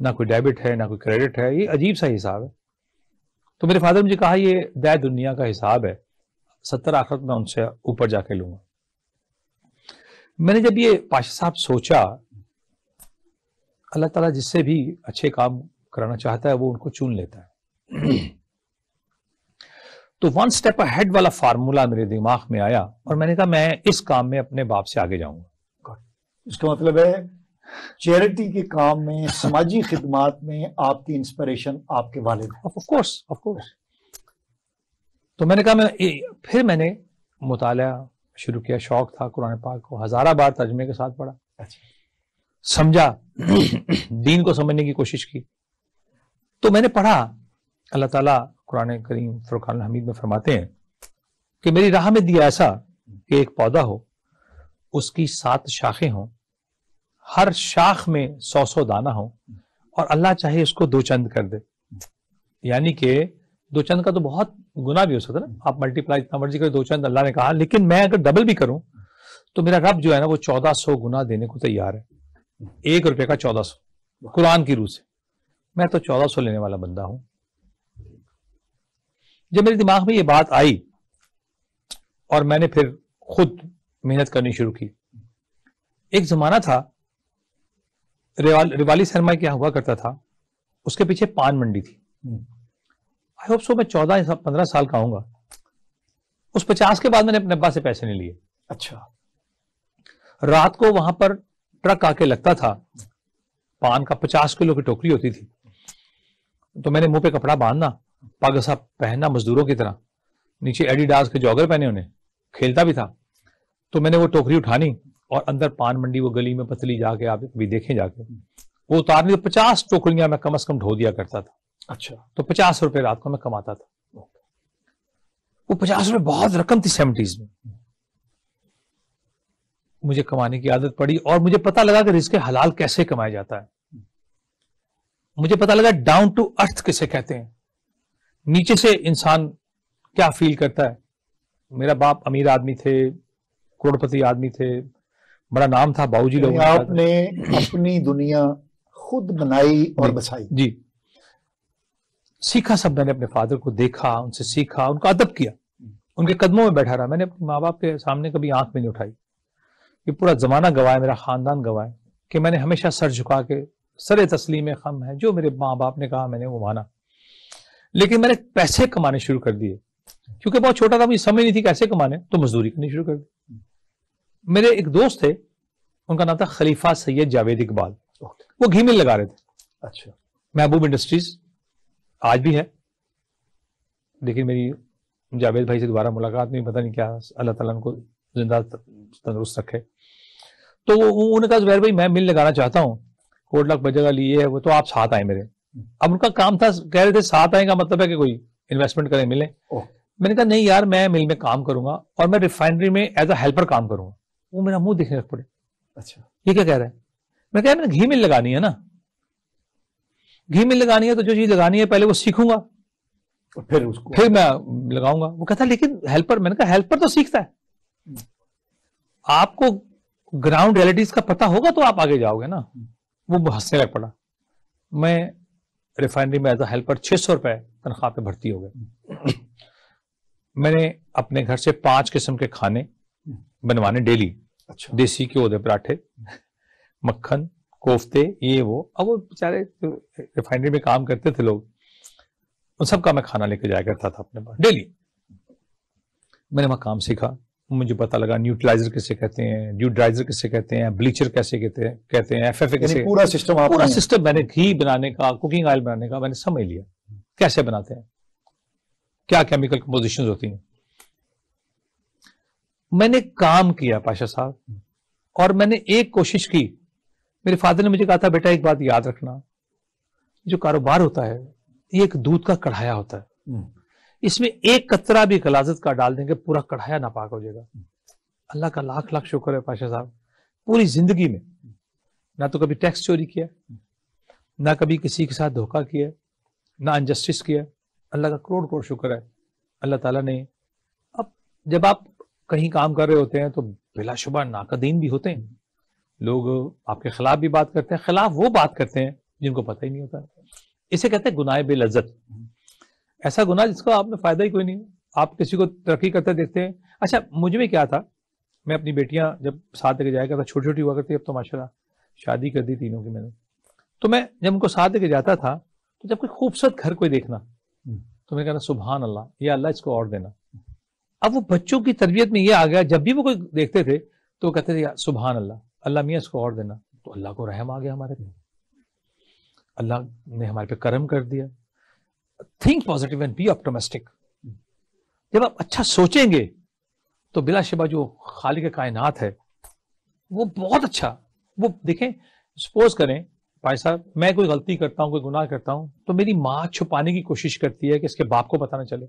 نہ کوئی ڈیبٹ ہے نہ کوئی کریڈٹ ہے. یہ عجیب سا حساب ہے. تو میرے فادر مجھے کہا یہ دے دنیا کا حساب ہے, 70 آخرت میں ان سے اوپر جا کے لوں گا. میں نے جب یہ پاشا صاحب سوچا, اللہ تعالیٰ جس سے بھی اچھے کام کرانا چاہتا ہے وہ ان کو چن لیتا ہے. تو 1 اسٹیپ ہیڈ والا فارمولا میرے دماغ میں آیا اور میں نے کہا میں اس کام میں اپنے باپ سے آگے جاؤں گا. اس کا مطلب ہے چیریٹی کے کام میں, سماجی خدمات میں آپ کی انسپریشن آپ کے والد ہیں. Of course. تو میں نے کہا پھر میں نے مطالعہ شروع کیا. شوق تھا قرآن پاک کو, ہزارہ بار ترجمے کے ساتھ پڑھا, سمجھا, دین کو سمجھنے کی کوشش کی. تو میں نے پڑھا, اللہ تعالیٰ قرآن کریم فرقان الحمید میں فرماتے ہیں کہ میری راہ میں دیا ایسا کہ ایک پودا ہو, اس کی 7 شاخیں ہوں, ہر شاخ میں 100 دانہ ہو, اور اللہ چاہے اس کو 2 چند کر دے. یعنی کہ 2 چند کا تو بہت گنا بھی ہو سکتا نا, آپ ملٹیپلائی جتنا مرضی کریں 2 چند اللہ نے کہا, لیکن میں اگر ڈبل بھی کروں تو میرا رب جو ہے نا وہ 1400 گنا دینے کو تیار ہے. 1 روپے کا 1400 قرآن کی روح سے. میں تو 1400 لینے والا بندہ ہوں. جب میرے دماغ میں یہ بات آئی اور میں نے پھر خود محنت کرنی شروع کی. ایک زمانہ تھا ریوالی سرما کیا ہوا کرتا تھا, اس کے پیچھے پان منڈی تھی. آئی ہوپ سو میں 14-15 سال کا ہوں گا. اس 50 کے بعد میں نے اپنے ابا سے پیسے نہیں لیے. اچھا. رات کو وہاں پر ٹرک آ کے لگتا تھا, پان کا 50 کلو کی ٹوکری ہوتی تھی, تو میں نے منہ پہ کپڑا باندھنا, پاگسا پہننا مزدوروں کی طرح, نیچے ایڈیڈاس کے جوگر پہنے, انہیں کھیلتا بھی تھا. تو میں نے وہ ٹوکری اٹھانی اور اندر پان منڈی, وہ گلی میں پتلی جا کے, آپ بھی دیکھیں جا کے, وہ اتارنی, 50 ٹوکریاں میں کم از کم ڈھو دیا کرتا تھا. اچھا. تو 50 روپے رات کو میں کماتا تھا. وہ 50 روپے بہت رقم تھی 70s میں. مجھے کمانے کی عادت پڑی اور مجھے پتا لگا کہ رزق حلال کیسے کمایا جاتا ہے. مجھے پتا لگا ڈاؤن ٹو ارتھ کسے کہتے ہیں, نیچے سے انسان کیا فیل کرتا ہے. میرا باپ امیر آدمی تھے, کروڑپتی آدمی تھے, بڑا نام تھا باؤ جی. لوگوں آپ نے اپنی دنیا خود بنائی اور بسائی. جی, سیکھا سب. میں نے اپنے فادر کو دیکھا, ان سے سیکھا, ان کا ادب کیا, ان کے قدموں میں بیٹھا رہا. میں نے اپنے ماں باپ کے سامنے کبھی آنکھ میں نہیں اٹھائی. یہ پورا زمانہ گواہ ہے, میرا خاندان گواہ ہے کہ میں نے ہمیشہ سر جھکا کے, سر تسلیم خم ہے, جو میرے ماں باپ نے کہا میں نے وہ مانا. لیکن میں نے پیسے کمانے شروع کر دیے, کیونکہ بہت چھوٹا تھا, مجھے سمجھ نہیں تھی کیسے کمانے, تو مزدوری کرنی شروع کر دی. میرے ایک دوست تھے, ان کا نام تھا خلیفہ سید جاوید اقبال, وہ گھی مل لگا رہے تھے. اچھا. محبوب انڈسٹریز آج بھی ہے, لیکن میری جاوید بھائی سے دوبارہ ملاقات نہیں, پتہ نہیں کیا, اللہ تعالیٰ ان کو زندہ تندرست رکھے. تو انہوں نے کہا زبیر بھائی میں مل لگانا چاہتا ہوں, 1 لاکھ بجے لیے ہے وہ, تو آپ ساتھ آئے میرے. اب ان کا کام تھا, کہہ رہے تھے ساتھ آئے کا مطلب ہے کہ کوئی انویسٹمنٹ کریں, ملیں. میں نے کہا نہیں یار, میں مل میں کام کروں گا اور میں ریفائنری میں ایز اے ہیلپر کام کروں گا. وہ میرا منہ دیکھنے لگ پڑے. اچھا, یہ کیا کہہ رہا ہے؟ میں کہا میں نے گھی مل لگانی ہے نا, گھی مل لگانی ہے تو جو چیز لگانی ہے پہلے وہ سیکھوں گا, پھر میں لگاؤں گا. وہ کہتا لیکن ہیلپر. میں نے کہا ہیلپر تو سیکھتا ہے, آپ کو گراؤنڈ ریئلٹیز کا پتہ ہوگا تو آپ آگے جاؤ گے نا. وہ ہنسنے لگ پڑا. میں ریفائنری میں ایز اے ہیلپر 600 روپے تنخواہ پہ بھرتی ہو گئے. میں نے اپنے گھر سے 5 قسم کے کھانے بنوانے ڈیلی. اچھا. دیسی گھیو دے پراٹھے, مکھن, کوفتے, یہ وہ. اب وہ بیچارے ریفائنری میں کام کرتے تھے لوگ, ان سب کا میں کھانا لے کے جایا کرتا تھا اپنے پاس ڈیلی. میں نے وہاں کام سیکھا, مجھے پتا لگا نیوٹرلائزر کسے کہتے ہیں, ڈیوڈرائزر کسے کہتے ہیں, بلیچر کیسے کہتے ہیں, FFA کیسے, پورا سسٹم میں نے گھی بنانے کا, کوکنگ آئل بنانے کا میں نے سمجھ لیا کیسے بناتے ہیں, کیا کیمیکل کمپوزیشنز ہوتی ہیں. میں نے کام کیا پاشا صاحب, اور میں نے ایک کوشش کی. میرے فادر نے مجھے کہا تھا بیٹا ایک بات یاد رکھنا, جو کاروبار ہوتا ہے یہ ایک دودھ کا کڑھایا ہوتا ہے, اس میں ایک قطرہ بھی غلاظت کا ڈال دیں گے پورا کڑھایا ناپاک ہو جائے گا. اللہ کا لاکھ لاکھ شکر ہے پاشا صاحب, پوری زندگی میں نہ تو کبھی ٹیکس چوری کیا, نہ کبھی کسی کے ساتھ دھوکہ کیا, نہ انجسٹس کیا. اللہ کا کروڑ کروڑ شکر ہے. اللہ تعالیٰ نے, اب جب آپ کہیں کام کر رہے ہوتے ہیں تو بلا شبہ ناقدین بھی ہوتے ہیں, لوگ آپ کے خلاف بھی بات کرتے ہیں, خلاف وہ بات کرتے ہیں جن کو پتہ ہی نہیں ہوتا. اسے کہتے ہیں گناہ بے لذت. ایسا گناہ جس کا آپ نے فائدہ ہی کوئی نہیں. آپ کسی کو ترقی کرتے دیکھتے ہیں. اچھا مجھے بھی کیا تھا, میں اپنی بیٹیاں جب ساتھ لے کے جایا کرتا, چھوٹی چھوٹی ہوا کرتی, اب تو ماشاءاللہ شادی کر دی تینوں کی میں نے, تو میں جب ان کو ساتھ لے کے جاتا تھا تو جب کوئی خوبصورت گھر کوئی دیکھنا تو میں کہنا سبحان اللہ, یا اللہ اس کو اور دینا. اب وہ بچوں کی تربیت میں یہ آ گیا, جب بھی وہ کوئی دیکھتے تھے تو وہ کہتے تھے سبحان اللہ, اللہ میاں اس کو اور دینا. تو اللہ کو رحم آ گیا ہمارے پہ, اللہ نے ہمارے پہ کرم کر دیا. Think positive and be optimistic. جب آپ اچھا سوچیں گے تو بلا شبہ جو خالق کائنات ہے وہ بہت اچھا. وہ دیکھیں, سپوز کریں بھائی صاحب میں کوئی غلطی کرتا ہوں, کوئی گناہ کرتا ہوں, تو میری ماں چھپانے کی کوشش کرتی ہے کہ اس کے باپ کو پتہ نہ چلے.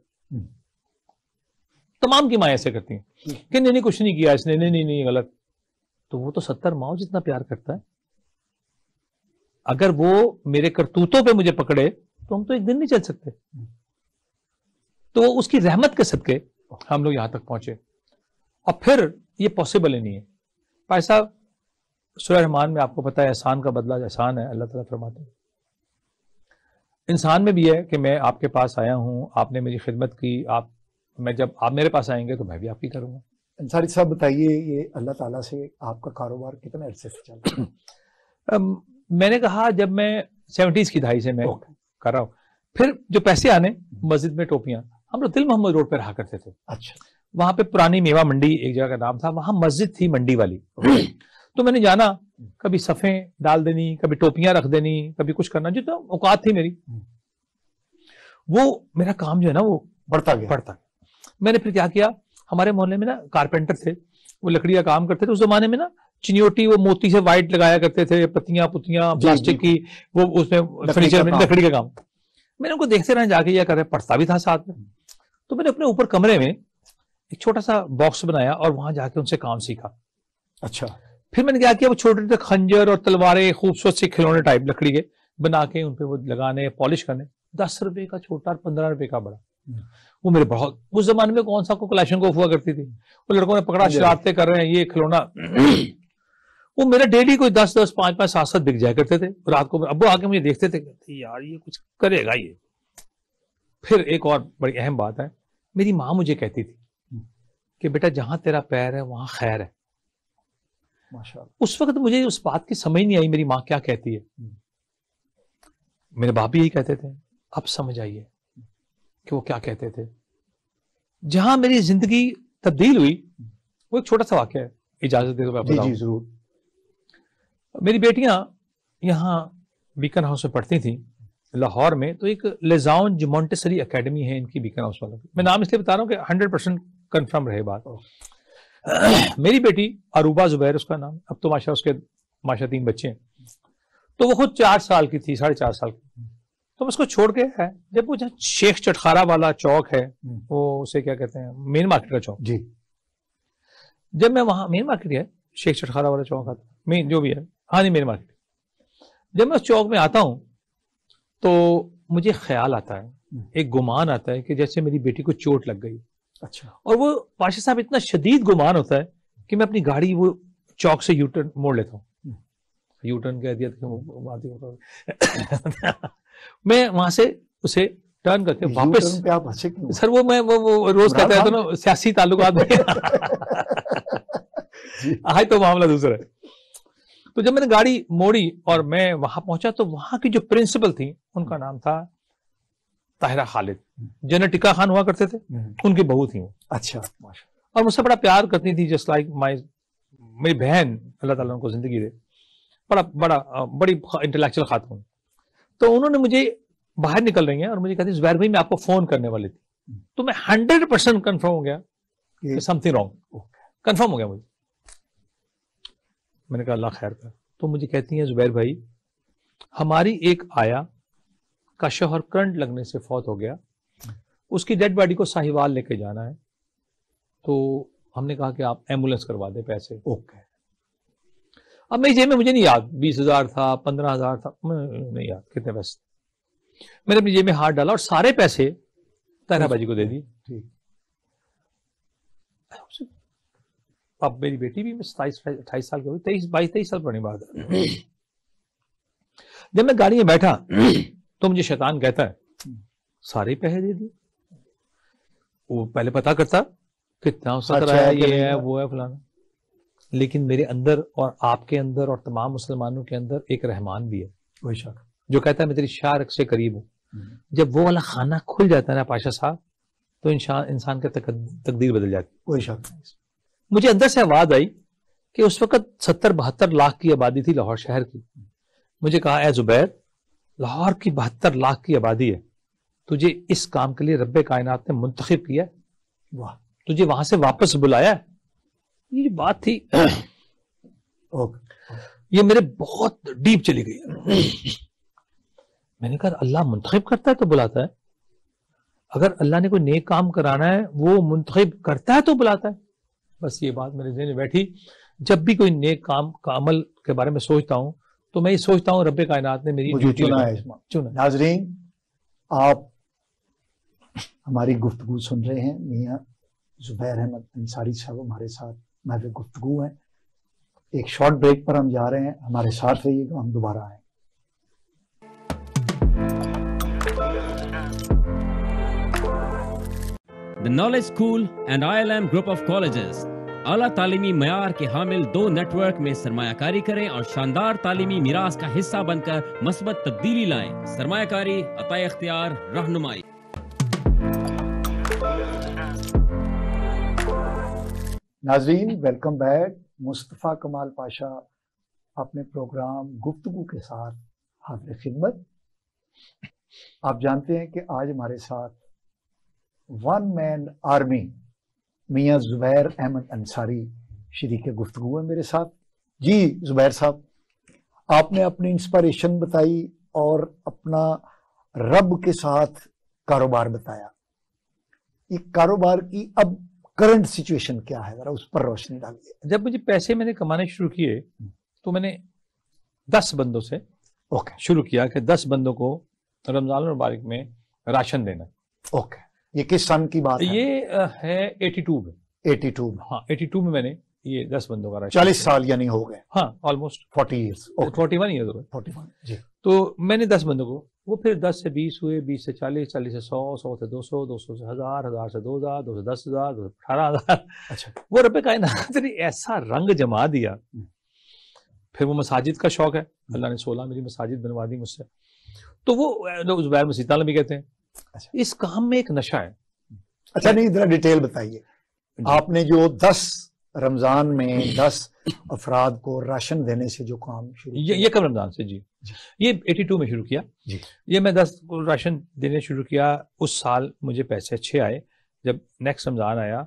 تمام کی ماں ایسے کرتی ہیں کہ نہیں کچھ نہیں کیا اس نے, نہیں غلط. تو وہ تو 70 ماؤں جتنا پیار کرتا ہے. اگر وہ میرے کرتوتوں پہ مجھے پکڑے تو ہم تو ایک دن نہیں چل سکتے. تو اس کی رحمت کے صدقے ہم لوگ یہاں تک پہنچے, اور پھر یہ پاسبل ہی نہیں ہے. بھائی صاحب سورہ رحمان میں آپ کو پتا ہے احسان کا بدلہ احسان ہے. اللہ تعالیٰ فرماتے ہیں انسان میں بھی ہے کہ میں آپ کے پاس آیا ہوں, آپ نے میری خدمت کی, میں جب آپ میرے پاس آئیں گے تو میں بھی آپ کی کروں گا. انصاری صاحب بتائیے, یہ اللہ تعالیٰ سے آپ کا کاروبار کتنے عرصے سے چل رہا ہے؟ میں نے کہا جب میں 70s کی دہائی سے میں کر رہا ہوں. پھر جو پیسے آنے مسجد میں ٹوپیاں, ہم لوگ دل محمد روڈ پہ رہا کرتے تھے. اچھا, وہاں پہ پرانی میوہ منڈی ایک جگہ کا نام تھا, وہاں مسجد تھی منڈی والی. تو میں نے جانا, کبھی صفیں ڈال دینی, کبھی ٹوپیاں رکھ دینی, کبھی کچھ کرنا, جو تو اوقات تھی میری. وہ میرا کام جو ہے نا وہ بڑھتا گیا. میں نے پھر کیا کیا, ہمارے محلے میں نا کارپینٹر تھے, وہ لکڑی کا کام کرتے تھے. اس زمانے میں نا چنیوٹی وہ موتی سے وائٹ لگایا کرتے تھے, پتیاں پلاسٹک کی, وہ اس میں فرنیچر میں لکڑی کا کام. میں نے ان کو دیکھتے رہا جا کے یہ کر رہے, پڑھتا بھی تھا ساتھ میں. تو میں نے اپنے اوپر کمرے میں ایک چھوٹا سا باکس بنایا اور وہاں جا کے ان سے کام سیکھا. اچھا, پھر میں نے کیا کیا, وہ چھوٹے چھوٹے خنجر اور تلواریں خوبصورت سے کھلونے ٹائپ لکڑی کے بنا کے ان پہ وہ لگانے, پالش کرنے. 10 روپے کا چھوٹا اور 15 روپے کا بڑا. وہ میرے بہت, اس زمانے میں کون سا کو کلاشن کو ہوا کرتی تھی, وہ لڑکوں نے پکڑا شرارتیں کر رہے ہیں یہ کھلونا. وہ میرے ڈیلی کوئی 10 5 5 7 7 بک جایا کرتے تھے. رات کو ابو آ کے مجھے دیکھتے تھے, یار یہ کچھ کرے گا یہ. پھر ایک اور بڑی اہم بات ہے, میری ماں مجھے کہتی تھی کہ بیٹا جہاں تیرا پیر ہے وہاں خیر ہے. ماشاءاللہ. اس وقت مجھے اس بات کی سمجھ نہیں آئی میری ماں کیا کہتی ہے. میرے باپ بھی یہی کہتے تھے. اب سمجھ آئیے کہ وہ کیا کہتے تھے. جہاں میری زندگی تبدیل ہوئی وہ ایک چھوٹا سا واقعہ ہے, اجازت دے دو میں آپ بتاؤں. جی ضرور. میری بیٹیاں یہاں بیکن ہاؤس میں پڑھتی تھیں لاہور میں. تو ایک لیزاؤنج مونٹیسری اکیڈمی ہے ان کی بیکن ہاؤس والوں کی. میں نام اس لیے بتا رہا ہوں کہ 100% کنفرم رہے بات. میری بیٹی عروبہ زبیر اس کا نام, اب تو ماشاء اس کے 3 بچے ہیں. تو وہ خود 4 سال کی تھی, 4.5 سال کی. تو میں اس کو چھوڑ کے ہے, جب وہ شیخ چٹخارا والا چوک ہے, وہ اسے کیا کہتے ہیں, مین مارکیٹ کا چوک. جی, جب میں وہاں, مین مارکیٹ ہے, شیخ چٹخارا والا چوک آتا, مین جو بھی ہے, ہاں نہیں مین مارکیٹ. جب میں اس چوک میں آتا ہوں تو مجھے خیال آتا ہے, ایک گمان آتا ہے کہ جیسے میری بیٹی کو چوٹ لگ گئی. اچھا. اور وہ پاشا صاحب اتنا شدید گمان ہوتا ہے کہ میں اپنی گاڑی وہ چوک سے یو ٹرن موڑ لیتا ہوں. یو ٹرن کہہ دیا میں وہاں سے اسے ٹرن کر کے واپس. سر وہ میں وہ روز کہتا ہے تو نا سیاسی تعلقات آج تو معاملہ دوسرا ہے. تو جب میں نے گاڑی موڑی اور میں وہاں پہنچا تو وہاں کی جو پرنسپل تھی ان کا نام تھا طاہرہ خالد, جنرل ٹکا خان ہوا کرتے تھے, ان کی بہو تھی وہ. اچھا. اور مجھ سے بڑا پیار کرتی تھی, جسٹ لائک میری بہن, اللہ تعالیٰ ان کو زندگی دے. بڑی انٹلیکچوئل خاتون. تو انہوں نے مجھے باہر نکل رہی ہیں اور مجھے کہتی زبیر بھائی میں آپ کو فون کرنے والی تھی. تو میں 100% کنفرم ہو گیا کہ سم تھنگ رانگ, کنفرم ہو گیا مجھے. میں نے کہا اللہ خیر کر. تو مجھے کہتی ہیں زبیر بھائی ہماری ایک آیا کا شوہر کرنٹ لگنے سے فوت ہو گیا, اس کی ڈیڈ باڈی کو ساہیوال لے کے جانا ہے, تو ہم نے کہا کہ آپ ایمبولینس کروا دیں پیسے. اوکے. اب میری جیب میں مجھے نہیں یاد 20,000 تھا 15,000 تھا, نہیں یاد کتنے پیسے. میں نے اپنی جیب میں ہاتھ ڈالا اور سارے پیسے طاہرہ باجی کو دے دی. اب میری بیٹی بھی 27 28 سال کی ہوئی, 23 22 23 سال پرانی بات ہے. جب میں گاڑی میں بیٹھا تو مجھے شیطان کہتا ہے سارے پیسے دے دیے. وہ پہلے پتا کرتا کتنا اس کا کرایہ یہ ہے وہ ہے فلانا. لیکن میرے اندر اور آپ کے اندر اور تمام مسلمانوں کے اندر ایک رحمان بھی ہے, بے شک, جو کہتا ہے میں تیری شارک سے قریب ہوں. جب وہ والا خانہ کھل جاتا ہے نا پاشا صاحب, تو انسان کا تقدیر بدل جاتی ہے. کوئی شک نہیں. مجھے اندر سے آواز آئی کہ اس وقت 70-72 لاکھ کی آبادی تھی لاہور شہر کی. مجھے کہا اے زبیر, لاہور کی 72 لاکھ کی آبادی ہے, تجھے اس کام کے لیے رب کائنات نے منتخب کیا, واہ, تجھے وہاں سے واپس بلایا. یہ بات تھی, یہ میرے بہت ڈیپ چلی گئی. میں نے کہا اللہ منتخب کرتا ہے تو بلاتا ہے, اگر اللہ نے کوئی نیک کام کرانا ہے وہ منتخب کرتا ہے تو بلاتا ہے. بس یہ بات میرے ذہن میں بیٹھی. جب بھی کوئی نیک کام کا عمل کے بارے میں سوچتا ہوں تو میں یہ سوچتا ہوں رب کائنات نے میری چنا ہے. ناظرین, آپ ہماری گفتگو سن رہے ہیں, میاں زبیر احمد انصاری صاحب ہمارے ساتھ محفل گفتگو ہیں. ایک شارٹ بریک پر ہم جا رہے ہیں, ہمارے ساتھ رہیے گا, ہم دوبارہ آئیں. The Knowledge School and ILM Group of Colleges اعلیٰ تعلیمی معیار کے حامل 2 نیٹ ورک میں سرمایہ کاری کریں اور شاندار تعلیمی میراث کا حصہ بن کر مثبت تبدیلی لائیں. سرمایہ کاری, عطائے اختیار, رہنمائی. ناظرین ویلکم بیک. مصطفیٰ کمال پاشا اپنے پروگرام گفتگو کے ساتھ حاضر خدمت. آپ جانتے ہیں کہ آج ہمارے ساتھ 1 مین آرمی میاں زبیر احمد انصاری شریک گفتگو ہے میرے ساتھ. جی زبیر صاحب, آپ نے اپنی انسپریشن بتائی اور اپنا رب کے ساتھ کاروبار بتایا. یہ کاروبار کی اب کرنٹ سچویشن کیا ہے, ذرا اس پر روشنی ڈالیے. جب مجھے پیسے میں نے کمانے شروع کیے تو میں نے 10 بندوں سے شروع کیا کہ 10 بندوں کو رمضان المبارک میں راشن دینا. اوکے, یہ کس سن کی بات ہے؟ یہ ہے 82 میں. 82 میں, ہاں 82 میں نے یہ 10 بندوں کا راشن. 40 سال یعنی ہو گئے. ہاں آلموسٹ 40 ایئرس. 41 ایئرز ہو گئے. 41 جی. تو میں نے 10 بندوں کو, وہ پھر 10 سے 20 ہوئے, 20 سے 40, 40 سے 100, 100 سے 200, 200 سے 1000, 1000 سے 2000, 200 سے 10,000, 200 سے 18,000. اچھا, وہ رب کائنات نے ایسا رنگ جما دیا. پھر وہ مساجد کا شوق ہے, اللہ نے 16 میری مساجد بنوا دی مجھ سے. تو وہ لوگ زبیر مسیح تعالی بھی کہتے ہیں. اس کام میں ایک نشہ ہے. اچھا نہیں, ذرا ڈیٹیل بتائیے. آپ نے جو 10 رمضان میں 10 افراد کو راشن دینے سے جو کام شروع کیا, یہ کب رمضان سے؟ جی یہ 82 میں شروع کیا. جی, یہ میں 10 کو راشن دینے شروع کیا. اس سال مجھے پیسے اچھے آئے. جب نیکسٹ رمضان آیا,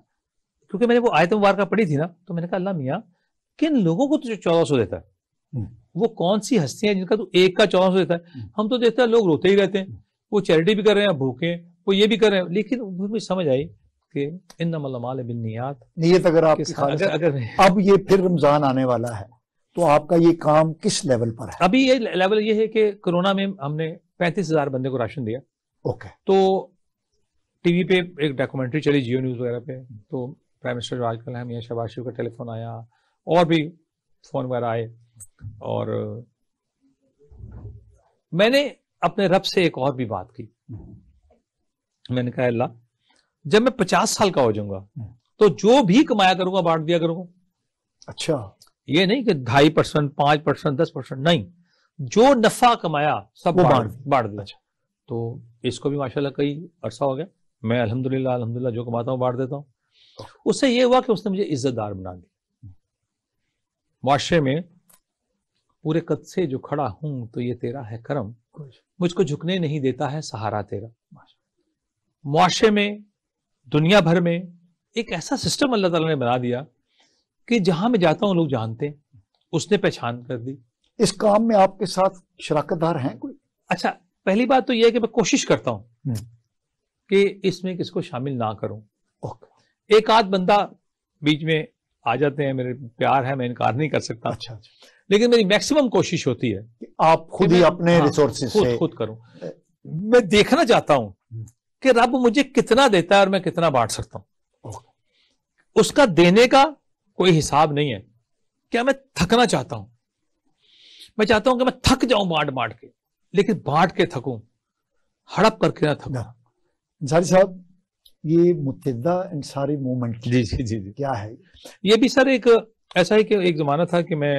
کیونکہ میں نے وہ آیت مبارکہ پڑھی تھی نا, تو میں نے کہا اللہ میاں کن لوگوں کو تجھے 1400 دیتا ہے؟ وہ کون سی ہستیاں جن کا تو ایک کا 1400 دیتا ہے؟ ہم تو دیکھتے ہیں لوگ روتے ہی رہتے ہیں, وہ چیریٹی بھی کر رہے ہیں, بھوکے, وہ یہ بھی کر رہے ہیں. لیکن مجھے سمجھ آئی کہ انما الاعمال بالنیات. نیت اگر آپ کی خالص, اب یہ پھر رمضان آنے والا ہے تو آپ کا یہ کام کس لیول پر ہے؟ ابھی یہ لیول یہ ہے کہ کرونا میں ہم نے 35,000 بندے کو راشن دیا. اوکے. تو ٹی وی پہ ایک ڈاکومنٹری چلی جیو نیوز وغیرہ پہ, تو پرائم منسٹر جو آج کل ہے میاں شہباز شریف کا ٹیلی فون آیا, اور بھی فون وغیرہ آئے, اور میں نے اپنے رب سے ایک اور بھی بات کی. میں نے کہا اللہ جب میں 50 سال کا ہو جاؤں گا تو جو بھی کمایا کروں گا بانٹ دیا کروں گا. اچھا, یہ نہیں کہ 2.5%, 5%, 10%, نہیں, جو نفع کمایا سب بانٹ دیا. تو اس کو بھی ماشاءاللہ کئی عرصہ ہو گیا, میں الحمدللہ جو کماتا ہوں بانٹ دیتا ہوں. اس سے یہ ہوا کہ اس نے مجھے عزت دار بنا دی. معاشرے میں پورے قد سے جو کھڑا ہوں تو یہ تیرا ہے کرم, مجھ کو جھکنے نہیں دیتا ہے سہارا تیرا. معاشرے میں, دنیا بھر میں ایک ایسا سسٹم اللہ تعالیٰ نے بنا دیا کہ جہاں میں جاتا ہوں لوگ جانتے ہیں, اس نے پہچان کر دی. اس کام میں آپ کے ساتھ شراکت دار ہیں کوئی؟ اچھا, پہلی بات تو یہ ہے کہ میں کوشش کرتا ہوں کہ اس میں کس کو شامل نہ کروں. ایک آدھ بندہ بیچ میں آ جاتے ہیں, میرے پیار ہے, میں انکار نہیں کر سکتا. اچھا, لیکن میری میکسیمم کوشش ہوتی ہے کہ آپ خود ہی اپنے ریسورسز سے خود کروں. میں دیکھنا چاہتا ہوں کہ رب مجھے کتنا دیتا ہے اور میں کتنا بانٹ سکتا ہوں. اس کا دینے کا کوئی حساب نہیں ہے. کیا میں تھکنا چاہتا ہوں؟ میں چاہتا ہوں کہ میں تھک جاؤں بانٹ بانٹ کے، لیکن بانٹ کے تھکوں، ہڑپ کر کے نہ تھکوں۔ انصاری صاحب، یہ متحدہ انصاری موومنٹ جی جی جی جی کیا ہے؟ یہ بھی سر ایک ایسا ہے کہ ایک زمانہ تھا کہ میں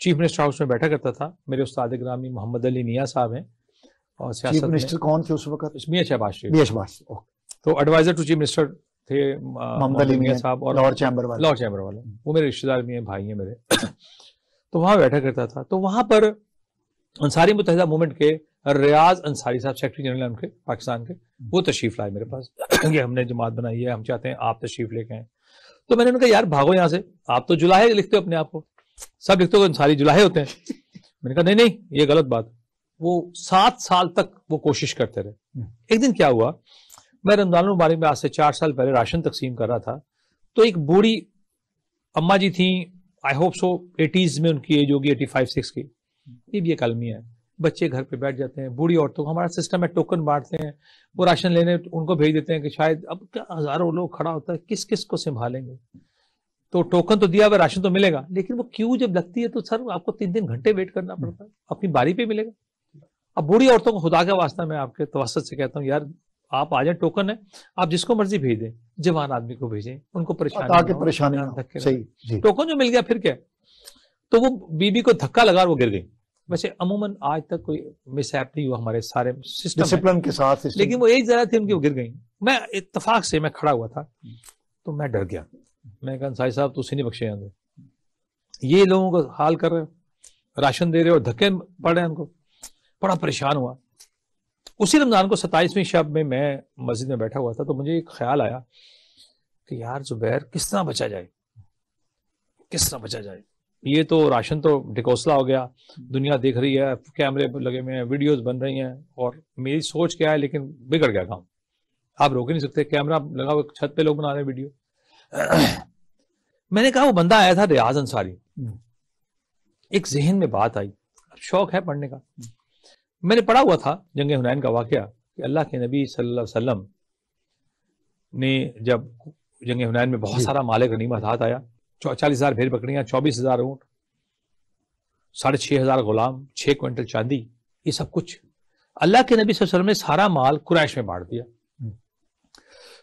چیف منسٹر ہاؤس میں بیٹھا کرتا تھا، میرے استاد گرامی محمد علی میاں صاحب ہیں، اور چیف سیاست منسٹر کون تھے اس وقت؟ میاں شہباز شریف، میاں شہباز، تو ایڈوائزر ٹو چیف منسٹر تھے محمد علی میاں صاحب، اور لاہور چیمبر والے، لاہور چیمبر والے، وہ میرے رشتے دار بھی ہیں، بھائی ہیں میرے۔ تو وہاں بیٹھا کرتا تھا، تو وہاں پر انصاری متحدہ موومنٹ کے ریاض انصاری صاحب سیکرٹری جنرل ہیں ان کے پاکستان کے، وہ تشریف لائے میرے پاس کہ ہم نے جماعت بنائی ہے، ہم چاہتے ہیں آپ تشریف لے کے آئیں۔ تو میں نے کہا یار بھاگو یہاں سے، آپ تو جلاہے لکھتے ہو اپنے آپ کو، سب لکھتے ہو انصاری جلاہے ہوتے ہیں۔ میں نے کہا نہیں نہیں، یہ غلط بات۔ وہ 7 سال تک وہ کوشش کرتے رہے۔ ایک دن کیا ہوا، میں رمضان المبارک میں آج سے 4 سال پہلے راشن تقسیم کر رہا تھا، تو ایک بوڑھی اما جی تھیں، آئی ہوپ سو 80s میں ان کی ایج ہوگی، 85-86 کی، یہ بھی ایک المی ہے، بچے گھر پہ بیٹھ جاتے ہیں، بوڑھی عورتوں کو ہمارا سسٹم ہے ٹوکن بانٹتے ہیں، وہ راشن لینے ان کو بھیج دیتے ہیں کہ شاید اب کیا ہزاروں لوگ کھڑا ہوتا ہے، کس کس کو سنبھالیں گے، تو ٹوکن تو دیا ہوا، راشن تو ملے گا، لیکن وہ کیوں جب لگتی ہے تو سر آپ کو 3 گھنٹے ویٹ کرنا پڑتا ہے، اپنی باری پہ ملے گا۔ اب بوڑھی عورتوں کو خدا کا واسطہ میں آپ کے توسط سے کہتا ہوں یار آپ آ جائیں، ٹوکن ہے، آپ جس کو مرضی بھیج دیں، جوان آدمی کو بھیجیں، ان کو پریشانی نہ ہو، صحیح، ٹوکن جو مل گیا پھر کیا۔ تو وہ بی بی کو دھکا لگا اور وہ گر گئی۔ ویسے عموماً آج تک کوئی مس ایپ نہیں ہوا ہمارے سارے ڈسپلن کے ساتھ، لیکن وہ ایک ذرا تھی ان کی، وہ گر گئی۔ میں اتفاق سے میں کھڑا ہوا تھا تو میں ڈر گیا، میں کہا انصاری صاحب تو اسی نہیں بخشے اندر، یہ لوگوں کو حال کر رہے ہو، راشن دے رہے ہو، دھکے پڑ رہے ہیں ان کو، بڑا پریشان ہوا۔ اسی رمضان کو 27ویں شب میں مسجد میں بیٹھا ہوا تھا، تو مجھے ایک خیال آیا کہ یار زبیر کس طرح بچا جائے، کس طرح بچا جائے، یہ تو راشن تو ڈھکوسلا ہو گیا، دنیا دیکھ رہی ہے، کیمرے لگے ہوئے ہیں، ویڈیوز بن رہی ہیں، اور میری سوچ کیا ہے، لیکن بگڑ گیا کام، آپ روک نہیں سکتے، کیمرہ لگا ہوا، چھت پہ لوگ بنا رہے ہیں ویڈیو۔ میں نے کہا وہ بندہ آیا تھا ریاض انصاری، ایک ذہن میں بات آئی، شوق ہے پڑھنے کا، میں نے پڑھا ہوا تھا جنگ حنین کا واقعہ کہ اللہ کے نبی صلی اللہ علیہ وسلم نے جب جنگ حنین میں بہت سارا مال غنیمت ہاتھ آیا، 40,000 بھیڑ بکریاں، 24,000 اونٹ، 6,500 غلام، 6 کوئنٹل چاندی، یہ سب کچھ اللہ کے نبی صلی اللہ علیہ وسلم نے سارا مال قریش میں بانٹ دیا۔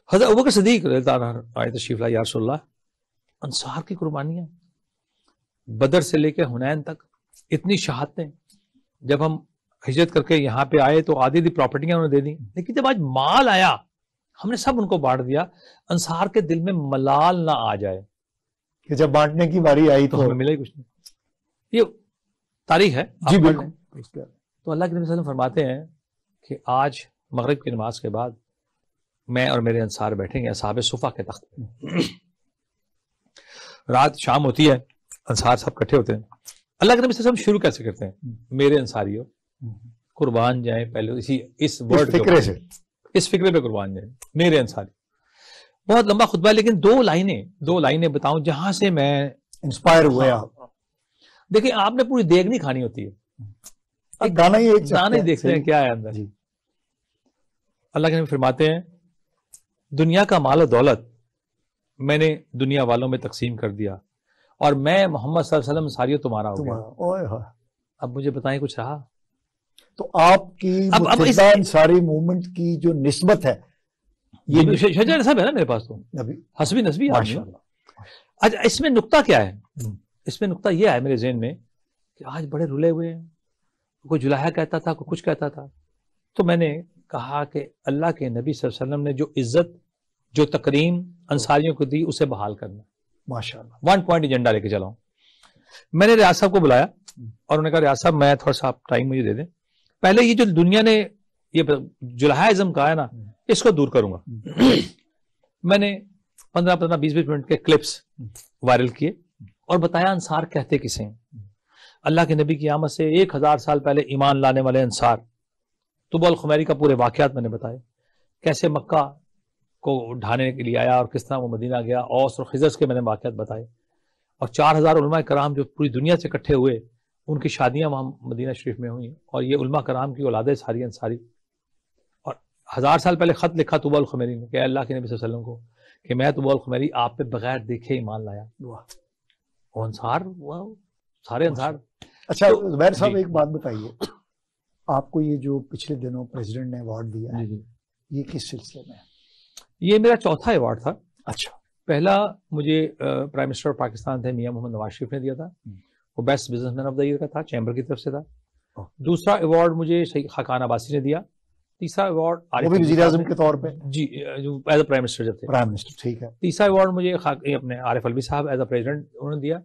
حضرت ابوبکر صدیق رضی اللہ عنہ آئے تشریف لائے، یا رسول اللہ، انصار کی قربانیاں بدر سے لے کے حنین تک، اتنی شہادتیں، جب ہم ہجرت کر کے یہاں پہ آئے تو آدھی پراپرٹیاں انہوں نے دے دی، لیکن جب آج مال آیا ہم نے سب ان کو بانٹ دیا۔ انصار کے دل میں ملال نہ آ جائے کہ جب بانٹنے کی باری آئی تو ہمیں ملے کچھ نہیں، یہ تاریخ ہے جی آپ پڑھ بالکل۔ لیں۔ تو اللہ کے نبی صلی اللہ علیہ وسلم فرماتے ہیں کہ آج مغرب کی نماز کے بعد میں اور میرے انصار بیٹھیں گے اصحاب صفا کے تخت پہ، رات شام ہوتی ہے، انصار سب کٹھے ہوتے ہیں، اللہ کے نبی صلی اللہ علیہ وسلم شروع کیسے کرتے ہیں، میرے انصاریوں قربان جائیں، پہلے اس ورڈ فکرے سے، اس فکرے پہ قربان جائیں، میرے انصاری۔ بہت لمبا خطبہ ہے، لیکن دو لائنیں بتاؤں جہاں سے میں انسپائر ہوئے آپ۔ دیکھیں آپ نے پوری دیگ نہیں کھانی ہوتی ہے، ایک دانا ہی ایک دانے دیکھتے ہیں کیا ہے اندر۔ اللہ کے نبی فرماتے ہیں دنیا کا مال و دولت میں نے دنیا والوں میں تقسیم کر دیا، اور میں محمد صلی اللہ علیہ وسلم انصاریوں تمہارا ہو گیا۔ اب مجھے بتائیں کچھ رہا؟ تو آپ کی متحدہ انصاری موومنٹ کی جو نسبت ہے، یہ شجاع نسب ہے نا میرے پاس، تو حسبی نسبی ماشاءاللہ۔ اچھا اس میں نقطہ کیا ہے؟ اس میں نقطہ یہ ہے میرے ذہن میں کہ آج بڑے رلے ہوئے ہیں، کوئی جلاحہ کہتا تھا، کوئی کچھ کہتا تھا، تو میں نے کہا کہ اللہ کے نبی صلی اللہ علیہ وسلم نے جو عزت، جو تکریم انصاریوں کو دی، اسے بحال کرنا، ماشاءاللہ۔ 1 پوائنٹ ایجنڈا لے کے چلاؤں۔ میں نے ریاض صاحب کو بلایا اور انہوں نے کہا ریاض صاحب میں تھوڑا سا ٹائم مجھے دے دیں، پہلے یہ جو دنیا نے یہ جلاحہ ازم کہا ہے نا، اس کو دور کروں گا۔ میں نے 15-20 منٹ کے کلپس وائرل کیے اور بتایا انصار کہتے کسے ہیں۔ اللہ کے نبی کی آمد سے 1000 سال پہلے ایمان لانے والے انصار، طب الخمیری کا پورے واقعات میں نے بتائے، کیسے مکہ کو ڈھانے کے لیے آیا اور کس طرح وہ مدینہ گیا، اوس اور خزرج کے میں نے واقعات بتائے، اور 4000 علماء کرام جو پوری دنیا سے اکٹھے ہوئے، ان کی شادیاں وہاں مدینہ شریف میں ہوئیں، اور یہ علماء کرام کی اولادیں ساری انصاری، اور 1000 سال پہلے خط لکھا طب الخمیری نے کہ اللہ کے نبی صلی اللہ علیہ وسلم کو کہ میں طب الخمیری آپ پہ بغیر دیکھے ایمان لایا، وہ انصار، وہ سارے انصار۔ اچھا زبیر صاحب ایک بات بتائیے، آپ کو یہ جو پچھلے دنوں پریزیڈنٹ نے ایوارڈ دیا ہے یہ کس سلسلے میں ہے؟ یہ میرا چوتھا ایوارڈ تھا. اچھا. پہلا مجھے پرائم منسٹر پاکستان تھے میاں محمد نواز شریف نے دیا تھا، وہ best businessman of the year کا تھا، چیمبر کی طرف سے تھا. دوسرا ایوارڈ مجھے شیخ خاقان عباسی نے دیا. تیسرا ایوارڈ وزیر اعظم کے طور پہ جی ایز اے پرائم منسٹر جب تھے. پرائم منسٹر، ٹھیک ہے. تیسرا ایوارڈ مجھے اپنے عارف الوی صاحب ایز اے پریزیڈنٹ انہوں نے دیا.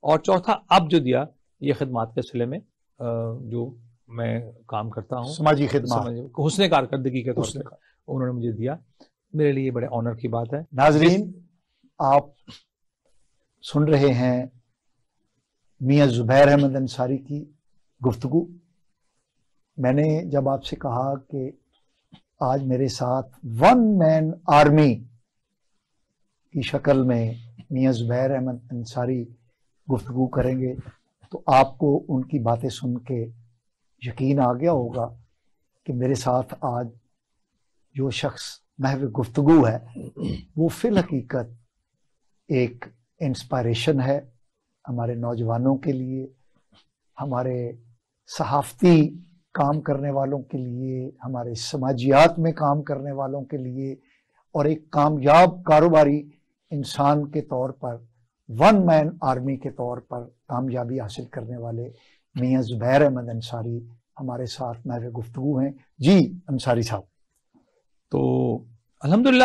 اور چوتھا اب جو دیا یہ خدمات کے سلسلے میں جو میں کام کرتا ہوں، سماجی خدمات، حسن کارکردگی کے طور پہ انہوں نے مجھے دیا. میرے لیے بڑے آنر کی بات ہے. ناظرین آپ سن رہے ہیں میاں زبیر احمد انصاری کی گفتگو. میں نے جب آپ سے کہا کہ آج میرے ساتھ ون مین آرمی کی شکل میں میاں زبیر احمد انصاری گفتگو کریں گے تو آپ کو ان کی باتیں سن کے یقین آ گیا ہوگا کہ میرے ساتھ آج جو شخص محو گفتگو ہے وہ فی الحقیقت ایک انسپائریشن ہے ہمارے نوجوانوں کے لیے، ہمارے صحافتی کام کرنے والوں کے لیے، ہمارے سماجیات میں کام کرنے والوں کے لیے، اور ایک کامیاب کاروباری انسان کے طور پر، ون مین آرمی کے طور پر کامیابی حاصل کرنے والے میاں زبیر احمد انصاری ہمارے ساتھ محو گفتگو ہیں. جی انصاری صاحب. تو الحمدللہ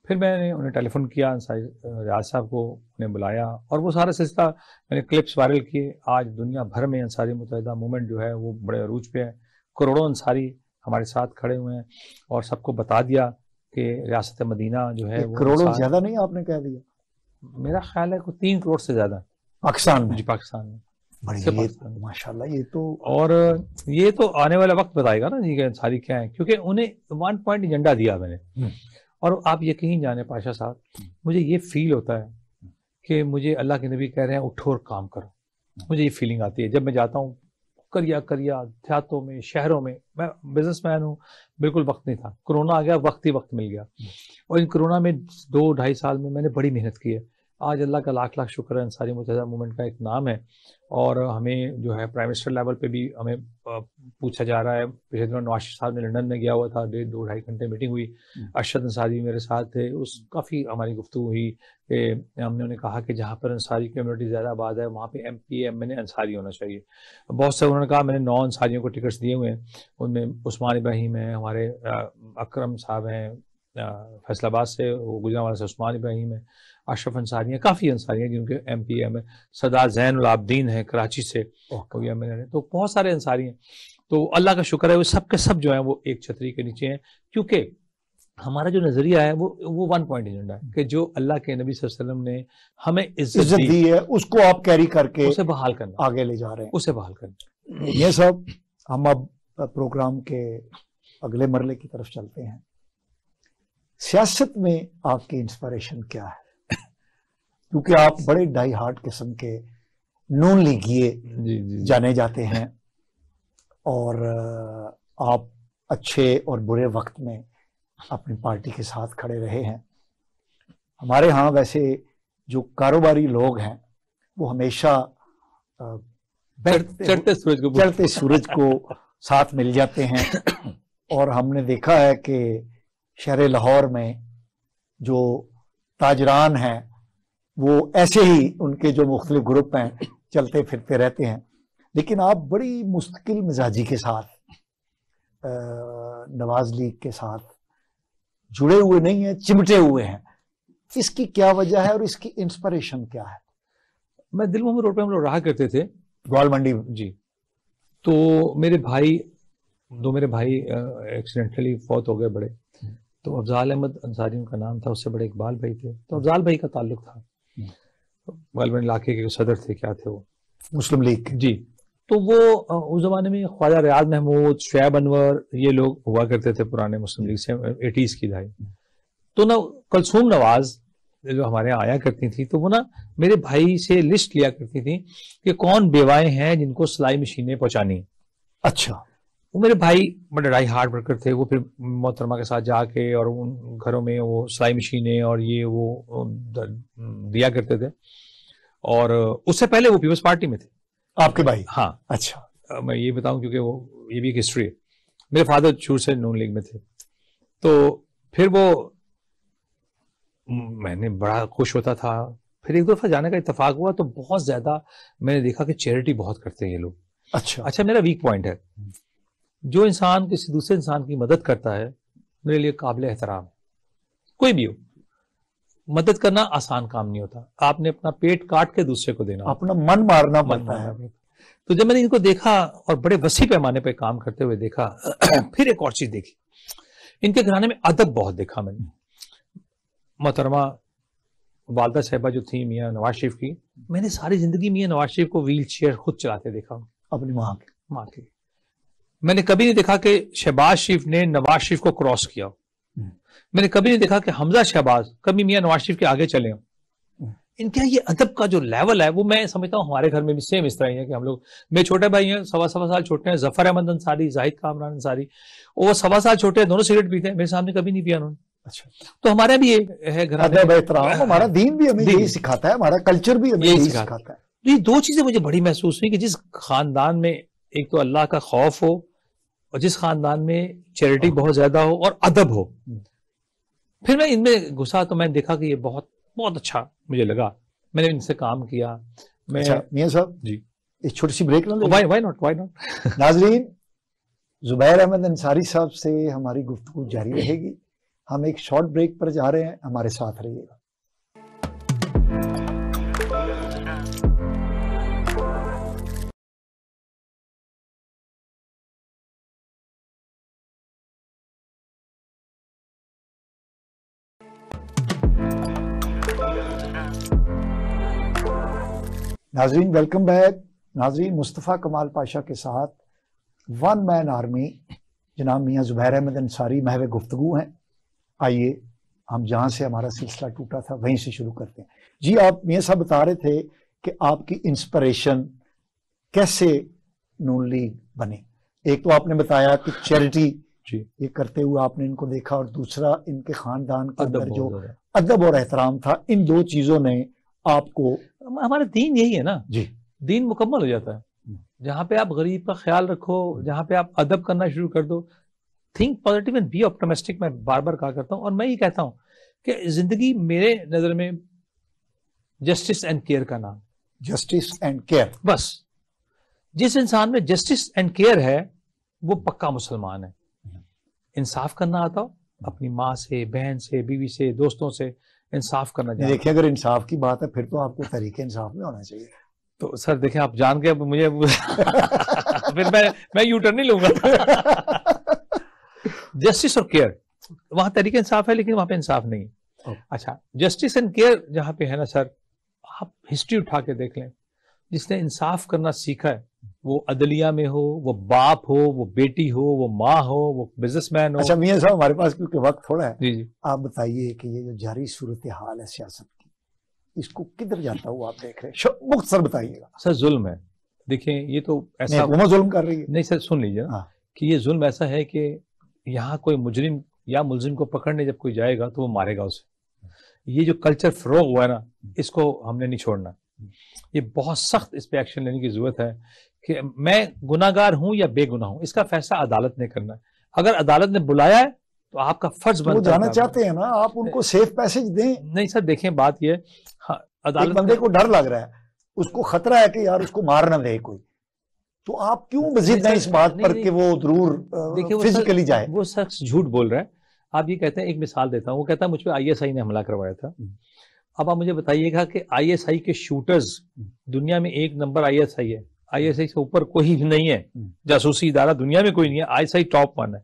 پھر میں نے انہیں ٹیلی فون کیا، انصاری ریاض صاحب کو انہیں بلایا اور وہ سارا سلسلہ میں نے کلپس وائرل کیے. آج دنیا بھر میں انصاری متحدہ موومنٹ جو ہے وہ بڑے عروج پہ ہے. کروڑوں انصاری ہمارے ساتھ کھڑے ہوئے ہیں اور سب کو بتا دیا کہ ریاست مدینہ جو ہے وہ کروڑوں زیادہ نہیں آپ نے کہہ دیا، میرا خیال ہے کہ 3 کروڑ سے زیادہ پاکستان میں. جی پاکستان میں ماشاءاللہ. یہ تو اور یہ تو آنے والا وقت بتائے گا نا جی کہ انصاری کیا ہے، کیونکہ انہیں 1 پوائنٹ ایجنڈا دیا میں نے. اور آپ یقین جانے پاشا صاحب، مجھے یہ فیل ہوتا ہے کہ مجھے اللہ کے نبی کہہ رہے ہیں اٹھو اور کام کرو. مجھے یہ فیلنگ آتی ہے جب میں جاتا ہوں کریا دیہاتوں میں، شہروں میں. میں بزنس مین ہوں، بالکل وقت نہیں تھا. کرونا آ گیا، وقت ہی وقت مل گیا. اور ان کرونا میں 2-2.5 سال میں نے بڑی محنت کی ہے. آج اللہ کا لاکھ شکر ہے، انصاری متحدہ موومنٹ کا ایک نام ہے. اور ہمیں جو ہے پرائم منسٹر لیول پہ بھی ہمیں پوچھا جا رہا ہے. پچھلے دنوں نواز شریف صاحب نے لنڈن میں گیا ہوا تھا، 2-2.5 گھنٹے میٹنگ ہوئی. ارشد انصاری میرے ساتھ تھے، اس کافی ہماری گفتگو ہوئی کہ ہم نے انہیں کہا کہ جہاں پر انصاری کمیونٹی زیادہ آباد ہے وہاں پہ ایم انصاری ہونا چاہیے. بہت سے انہوں نے کہا میں نے 9 انصاریوں کو ٹکٹس دیے ہوئے ہیں، ان میں عثمان ابراہیم ہیں، ہمارے اکرم صاحب ہیں فیصل آباد سے، وہ گجرانوالہ سے عثمان ابراہیم ہیں، اشرف انصاری ہیں، کافی انصاری ہیں جن کے ایم ہے. سردار زین العابدین ہیں کراچی سے، تو بہت سارے انصاری ہیں. تو اللہ کا شکر ہے وہ سب کے سب جو ہیں وہ ایک چھتری کے نیچے ہیں، کیونکہ ہمارا جو نظریہ ہے وہ 1 پوائنٹ ایجنڈا ہے کہ جو اللہ کے نبی صلی اللہ علیہ وسلم نے ہمیں عزت دی ہے اس کو آپ کیری کر کے اسے بحال کرنا، آگے لے جا رہے ہیں، اسے بحال کرنا. یہ سب ہم اب پروگرام کے اگلے مرحلے کی طرف چلتے ہیں. سیاست میں آپ کی انسپریشن کیا ہے؟ کیونکہ آپ بڑے ڈائی ہارٹ قسم کے نون لیگیے جانے جاتے ہیں اور آپ اچھے اور برے وقت میں اپنی پارٹی کے ساتھ کھڑے رہے ہیں. ہمارے ہاں ویسے جو کاروباری لوگ ہیں وہ ہمیشہ چڑھتے سورج کو ساتھ مل جاتے ہیں، اور ہم نے دیکھا ہے کہ شہر لاہور میں جو تاجران ہیں وہ ایسے ہی ان کے جو مختلف گروپ ہیں چلتے پھرتے رہتے ہیں. لیکن آپ بڑی مستقل مزاجی کے ساتھ نواز لیگ کے ساتھ جڑے ہوئے نہیں ہیں، چمٹے ہوئے ہیں. اس کی کیا وجہ ہے اور اس کی انسپریشن کیا ہے؟ میں دل محمد روڈ پہ ہم لوگ رہا کرتے تھے گوال منڈی جی. تو میرے بھائی ایکسیڈنٹلی فوت ہو گئے بڑے. تو افضال احمد انصاری ان کا نام تھا، اس سے بڑے اقبال بھائی تھے. تو افضال بھائی کا تعلق تھا، غالباً علاقے کے صدر تھے، کیا تھے وہ، مسلم لیگ جی. تو وہ اس زمانے میں خواجہ ریاض محمود، شعیب انور، یہ لوگ ہوا کرتے تھے پرانے مسلم لیگ سے 80s کی دہائی. تو نا کلثوم نواز جو ہمارے یہاں آیا کرتی تھی تو وہ نا میرے بھائی سے لسٹ لیا کرتی تھی کہ کون بیوائیں ہیں جن کو سلائی مشینیں پہنچانی. اچھا. وہ میرے بھائی بڑے ڈائی ہارڈ ورکر تھے. وہ پھر محترمہ کے ساتھ جا کے اور ان گھروں میں وہ سلائی مشینیں اور یہ وہ دیا کرتے تھے. اور اس سے پہلے وہ پیپلز پارٹی میں تھے. آپ کے بھائی؟ ہاں اچھا، میں یہ بتاؤں کیونکہ وہ یہ بھی ایک ہسٹری ہے. میرے فادر شروع سے نون لیگ میں تھے, تو پھر وہ میں نے بڑا خوش ہوتا تھا. پھر ایک دفعہ جانے کا اتفاق ہوا تو بہت زیادہ میں نے دیکھا کہ چیریٹی بہت کرتے ہیں یہ لوگ. اچھا میرا ویک پوائنٹ ہے, جو انسان کسی دوسرے انسان کی مدد کرتا ہے میرے لیے قابل احترام ہے. کوئی بھی ہو, مدد کرنا آسان کام نہیں ہوتا. آپ نے اپنا پیٹ کاٹ کے دوسرے کو دینا, اپنا من مارنا پڑتا ہے. تو جب میں نے ان کو دیکھا اور بڑے وسیع پیمانے پہ کام کرتے ہوئے دیکھا, پھر ایک اور چیز دیکھی, ان کے گھرانے میں ادب بہت دیکھا میں نے. محترمہ والدہ صاحبہ جو تھی میاں نواز شریف کی, میں نے ساری زندگی میاں نواز شریف کو ویل چیئر خود چلاتے دیکھا اپنی ماں کے. میں نے کبھی نہیں دیکھا کہ شہباز شریف نے نواز شریف کو کراس کیا. میں نے کبھی نہیں دیکھا کہ حمزہ شہباز کبھی میاں نواز شریف کے آگے چلے ہوں. ان کا یہ ادب کا جو لیول ہے وہ میں سمجھتا ہوں ہمارے گھر میں بھی سیم اس طرح ہی ہے کہ ہم لوگ, میرے چھوٹے بھائی ہیں 1.25 سال چھوٹے ہیں, ظفر احمد انصاری, زاہد کامران انصاری, وہ 1.25 سال چھوٹے ہیں, دونوں سگریٹ پیتے ہیں, میرے سامنے کبھی نہیں پیا انہوں نے. اچھا, تو ہمارے بھی یہ ہے ادب احترام, ہمارا دین بھی ہمیں یہی سکھاتا ہے, ہمارا کلچر بھی ہمیں یہی سکھاتا ہے. یہ دو چیزیں مجھے بڑی محسوس ہوئی کہ جس خاندان میں ایک تو اللہ کا خوف ہو, اور جس خاندان میں چیریٹی بہت زیادہ ہو اور ادب ہو. پھر میں ان میں گھسا تو میں نے دیکھا کہ یہ بہت بہت اچھا مجھے لگا. میں نے ان سے کام کیا. اچھا میاں صاحب جی, ایک چھوٹی سی بریک نہ لیں؟ Why not. ناظرین, زبیر احمد انصاری صاحب سے ہماری گفتگو جاری رہے گی. ہم ایک شارٹ بریک پر جا رہے ہیں, ہمارے ساتھ رہیے گا. ناظرین ویلکم بیک. ناظرین, مصطفیٰ کمال پاشا کے ساتھ ون مین آرمی جناب میاں زبیر احمد انصاری محو گفتگو ہیں. آئیے ہم جہاں سے ہمارا سلسلہ ٹوٹا تھا وہیں سے شروع کرتے ہیں. جی, آپ میاں صاحب بتا رہے تھے کہ آپ کی انسپریشن کیسے نون لیگ بنے. ایک تو آپ نے بتایا کہ چیریٹی یہ کرتے ہوئے آپ نے ان کو دیکھا, اور دوسرا ان کے خاندان کے اندر جو ادب اور احترام تھا. ان دو چیزوں نے آپ کو, ہمارا دین یہی ہے نا جی, دین مکمل ہو جاتا ہے جہاں پہ آپ غریب کا خیال رکھو, جہاں پہ آپ ادب کرنا شروع کر دو. Think positive and be optimistic, میں بار بار کہا کرتا ہوں. اور میں یہ کہتا ہوں کہ زندگی میرے نظر میں جسٹس اینڈ کیئر کا نام. جسٹس اینڈ کیئر, بس جس انسان میں جسٹس اینڈ کیئر ہے وہ پکا مسلمان ہے. انصاف کرنا آتا ہو, اپنی ماں سے, بہن سے, بیوی سے, دوستوں سے انصاف کرنا چاہیے. دیکھیں اگر انصاف کی بات ہے پھر تو آپ کو طریق انصاف میں ہونا چاہیے. تو سر دیکھیں آپ جان کے مجھے پھر میں یو ٹرن نہیں لوں گا. جسٹس اور کیئر, وہاں طریقہ انصاف ہے لیکن وہاں پہ انصاف نہیں. اچھا, جسٹس اینڈ کیئر جہاں پہ ہے نا سر, آپ ہسٹری اٹھا کے دیکھ لیں, جس نے انصاف کرنا سیکھا ہے وہ عدلیہ میں ہو, وہ باپ ہو, وہ بیٹی ہو, وہ ماں ہو, وہ بزنس مین ہو. اچھا میاں صاحب, ہمارے پاس کیونکہ وقت تھوڑا ہے, جی جی, آپ بتائیے کہ یہ جو جاری صورتحال ہے سیاست کی, اس کو کدھر جاتا ہوا آپ دیکھ رہے ہیں, مختصر بتائیے گا. سر ظلم ہے. دیکھیں یہ تو ایسا حکومت ظلم کر رہی ہے. نہیں سر, سن لیجیے کہ یہ ظلم ایسا ہے کہ یہاں کوئی مجرم یا ملزم کو پکڑنے جب کوئی جائے گا تو وہ مارے گا اسے. یہ جو کلچر فروغ ہوا ہے نا, اس کو ہم نے نہیں چھوڑنا. یہ بہت سخت اس پہ ایکشن لینے کی ضرورت ہے کہ میں گناہ گار ہوں یا بے گناہ ہوں, اس کا فیصلہ عدالت نے کرنا ہے. اگر عدالت نے بلایا ہے تو آپ کا فرض بنتا ہے. وہ جانا چاہتے ہیں نا, آپ ان کو سیف پیسج دیں. نہیں سر دیکھیں بات یہ ہے, ایک بندے کو ڈر لگ رہا ہے, اس کو خطرہ ہے کہ یار اس کو مار نہ دے کوئی, تو آپ کیوں مزید نہیں اس بات پر کہ وہ ضرور فزیکلی جائے. وہ شخص جھوٹ بول رہا ہے. آپ یہ کہتے ہیں, ایک مثال دیتا ہوں, وہ کہتا ہے مجھ پہ آئی ایس آئی نے حملہ کروایا تھا. اب آپ مجھے بتائیے گا کہ آئی ایس آئی کے شوٹرز دنیا میں ایک نمبر آئی ایس آئی ہے. آئی ایس آئی سے اوپر کوئی نہیں ہے, جاسوسی ادارہ دنیا میں کوئی نہیں ہے, آئی ایس آئی ٹاپ 1 ہے.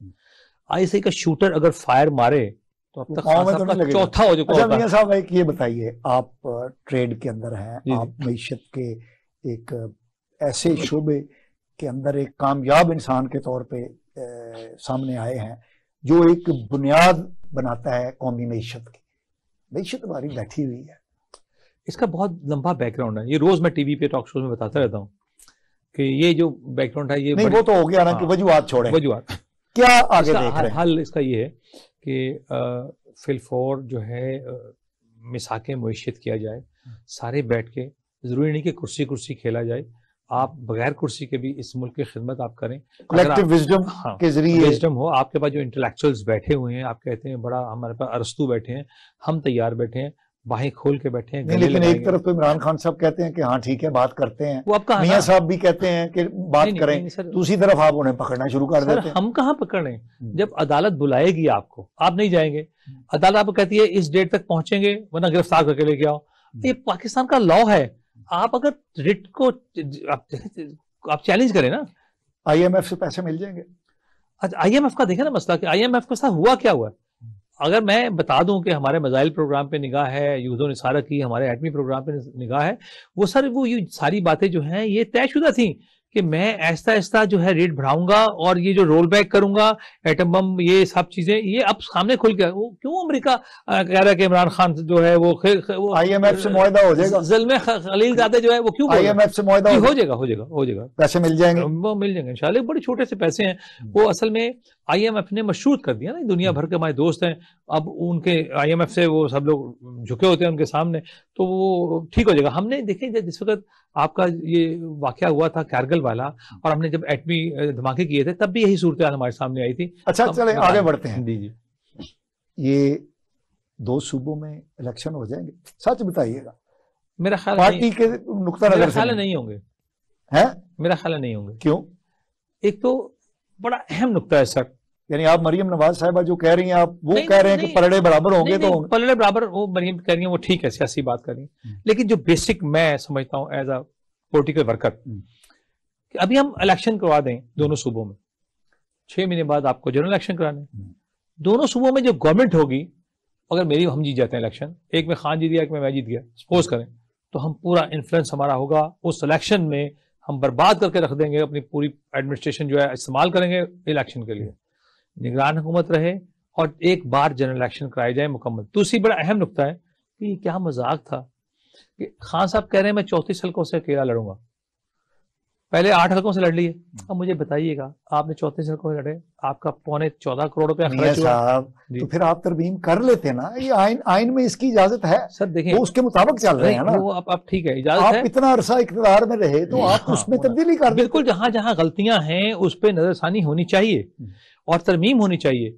آئی ایس آئی کا شوٹر اگر فائر مارے تو اب تک چوتھا ہو جائے. میاں صاحب ایک یہ بتائیے, آپ ٹریڈ کے اندر ہیں, آپ معیشت کے ایک ایسے شعبے کے اندر ایک کامیاب انسان کے طور پہ سامنے آئے ہیں جو ایک بنیاد بناتا ہے قومی معیشت کی. معیشت ہماری بیٹھی ہوئی ہے. اس کا بہت لمبا بیک گراؤنڈ ہے. یہ روز میں ٹی وی پہ ٹاک شوز میں بتاتا رہتا ہوں کہ یہ جو بیک گراؤنڈ ہے, یہ نہیں وہ تو ہو گیا نا کہ وجوہات چھوڑیں, وجوہات کیا آگے دیکھ رہے ہیں. حل اس کا یہ ہے کہ فی الفور جو ہے مساک معیشت کیا جائے, سارے بیٹھ کے, ضروری نہیں کہ کرسی کھیلا جائے, آپ بغیر کرسی کے بھی اس ملک کی خدمت آپ کریں. کلیکٹیو وزڈم کے ذریعے وزڈم ہو. آپ کے پاس جو انٹلیکچوئلز بیٹھے ہوئے ہیں, آپ کہتے ہیں بڑا, ہمارے پاس ارسطو بیٹھے ہیں, ہم تیار بیٹھے ہیں, باہیں کھول کے بیٹھے ہیں. لیکن ایک طرف تو عمران خان صاحب کہتے ہیں کہ ہاں ٹھیک ہے بات کرتے ہیں, وہ آپ کا میاں صاحب بھی کہتے ہیں کہ بات کریں, دوسری طرف آپ انہیں پکڑنا شروع کر دیتے ہیں. ہم کہاں پکڑ رہے ہیں؟ جب عدالت بلائے گی آپ کو, آپ نہیں جائیں گے. عدالت آپ کو کہتی ہے اس ڈیٹ تک پہنچیں گے ورنہ گرفتار کر کے لے کے آؤ. یہ پاکستان کا لا ہے. آپ اگر رٹ کو آپ چیلنج کریں نا, آئی ایم ایف سے پیسے مل جائیں گے. آئی ایم ایف کا دیکھیں نا مسئلہ, کہ آئی ایم ایف کے ساتھ ہوا کیا ہوا ہے. اگر میں بتا دوں کہ ہمارے میزائل پروگرام پہ نگاہ ہے, یوز و نصارہ کی, ہمارے ایٹمی پروگرام پہ نگاہ ہے, وہ سر وہ یہ ساری باتیں جو ہیں یہ طے شدہ تھیں کہ میں ایسا ایسا جو ہے ریٹ بڑھاؤں گا اور یہ جو رول بیک کروں گا ایٹم بم, یہ سب چیزیں یہ اب سامنے کھل گیا. وہ کیوں امریکہ کہہ رہا ہے کہ عمران خان جو ہے وہ آئی ایم ایف سے معاہدہ ہو جائے گا, ظلم خلیل زادہ جو ہے وہ کیوں آئی ایم ایف سے معاہدہ ہو جائے گا, ہو جائے گا, ہو جائے گا, پیسے مل جائیں گے, وہ مل جائیں گے انشاءاللہ. بڑے چھوٹے سے پیسے ہیں وہ, اصل میں آئی ایم ایف نے مشروط کر دیا نا, دنیا بھر کے ہمارے دوست ہیں, اب ان کے آئی ایم ایف سے وہ سب لوگ جھکے ہوتے ہیں ان کے سامنے, تو وہ ٹھیک ہو جائے گا. ہم نے دیکھیں جس وقت آپ کا یہ واقعہ ہوا تھا کارگل والا, اور ہم نے جب ایٹمی دھماکے کیے تھے تب بھی یہی صورتحال ہمارے سامنے آئی تھی. اچھا چلیں آگے بڑھتے ہیں. جی جی, یہ 2 صوبوں میں الیکشن ہو جائیں گے, سچ بتائیے گا. میرا خیال پارٹی کے نقطہ نظر سے نہیں ہوں گے, میرا خیال نہیں ہوں گے. کیوں؟ ایک تو بڑا اہم نقطہ ہے سر, یعنی آپ مریم نواز صاحبہ جو کہہ رہی ہیں آپ وہ کہہ رہے ہیں کہ پلڑے برابر ہوں گے, تو پلڑے برابر وہ مریم کہہ رہی ہیں, وہ ٹھیک ہے سیاسی بات کر رہی ہیں, لیکن جو بیسک میں سمجھتا ہوں ایز اے پولیٹیکل ورکر, کہ ابھی ہم الیکشن کروا دیں دونوں صوبوں میں, 6 مہینے بعد آپ کو جنرل الیکشن کرانے, دونوں صوبوں میں جو گورنمنٹ ہوگی, اگر میری ہم جیت جاتے ہیں الیکشن, ایک میں خان جیت گیا ایک میں جیت گیا, سپوز کریں, تو ہم پورا انفلوئنس ہمارا ہوگا اس الیکشن میں, ہم برباد کر کے رکھ دیں گے, اپنی پوری ایڈمنسٹریشن جو ہے استعمال کریں گے الیکشن کے لیے, نگران حکومت رہے, اور ایک بار جنرل الیکشن کرائے جائے مکمل. دوسری بڑا اہم نقطہ ہے کہ یہ کیا مذاق تھا کہ خان صاحب کہہ رہے ہیں میں 34 حلقوں سے اکیلا لڑوں گا, پہلے 8 حلقوں سے لڑ لیے. اب مجھے بتائیے گا, آپ نے 34 حلقوں سے لڑے, آپ کا 14.25 کروڑ روپے خرچ ہوا, تو پھر آپ ترمیم کر لیتے نا, یہ آئین میں اس کی اجازت ہے سر. دیکھیں وہ اس کے مطابق چل رہے ہیں نا, وہ اب ٹھیک ہے اجازت ہے, آپ اتنا عرصہ اقتدار میں رہے تو آپ اس میں تبدیلی کر دیں. بالکل, جہاں جہاں غلطیاں ہیں اس پہ نظر ثانی ہونی چاہیے اور ترمیم ہونی چاہیے.